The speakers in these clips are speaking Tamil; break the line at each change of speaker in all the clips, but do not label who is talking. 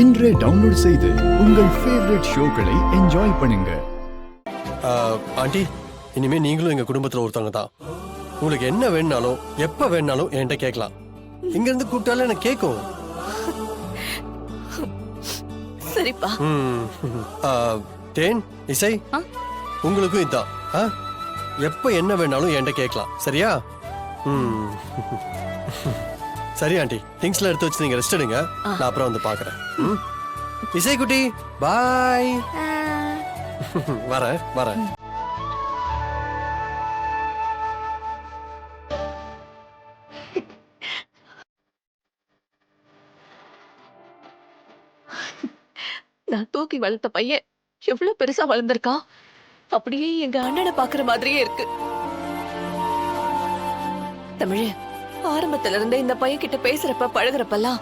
இன்றே டவுன்லோட் செய்து உங்கள் ஃபேவரட் ஷோக்களை என்ஜாய் பண்ணுங்க.
ஆண்டி, இனிமே நீங்களும் எங்க குடும்பத்துல ஒருத்தவங்க தான். உங்களுக்கு என்ன வேணுனாலும் எப்ப வேணுனாலும் என்கிட்ட கேட்கலாம். இங்க இருந்து கூப்பிட்டாலும் எனக்கு கேட்கும்.
சரிப்பா.
தேன், இசை, உங்களுக்கும் இதான். எப்ப என்ன வேணாலும் என்கிட்ட கேட்கலாம். சரியா? சரி ஆண்டி, திங்ஸ்ல எடுத்து வச்சு நீங்க ரெஸ்ட் எடுங்க. நான் அப்புறம் வந்து பாக்குறேன். இசை குட்டி, பாய். வரேன் வரேன்.
நான் தூக்கி வளர்த்த பையன் எவ்வளவு பெருசா வளர்ந்திருக்கான். அப்படியே எங்க அண்ணனை பாக்குற மாதிரியே இருக்கு. தமிழ், ஆரம்பத்துல இருந்தே இந்த பையன் கிட்ட பேசுறப்ப பழகுறப்பெல்லாம்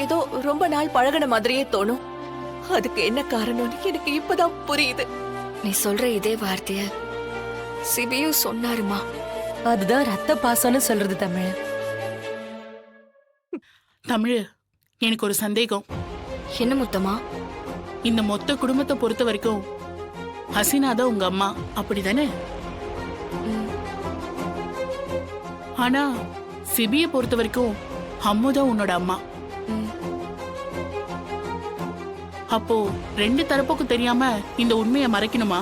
ஏதோ ரொம்ப நாள் பழகுன மாதிரியே தோணும். அதுக்கு என்ன காரணம்னு எனக்கு இப்பதான் புரியுது.
நீ சொல்ற இதே வார்த்தைய சிபியும் சொன்னாருமா.
அதுதான் ரத்த பாசம்னு சொல்றது தமிழ்.
தமிழ், எனக்கு ஒரு சந்தேகம்.
என்ன முத்தமா?
இந்த மொத்த குடும்பத்தை பொறுத்த வரைக்கும் ஹசீனா தான் உங்க அம்மா, அப்படிதானே? ஆனா சிபிய பொறுத்த வரைக்கும் அம்மு தான் உன்னோட அம்மா. அப்போ ரெண்டு தரப்புக்கும் தெரியாம இந்த உண்மையை மறைக்கணுமா?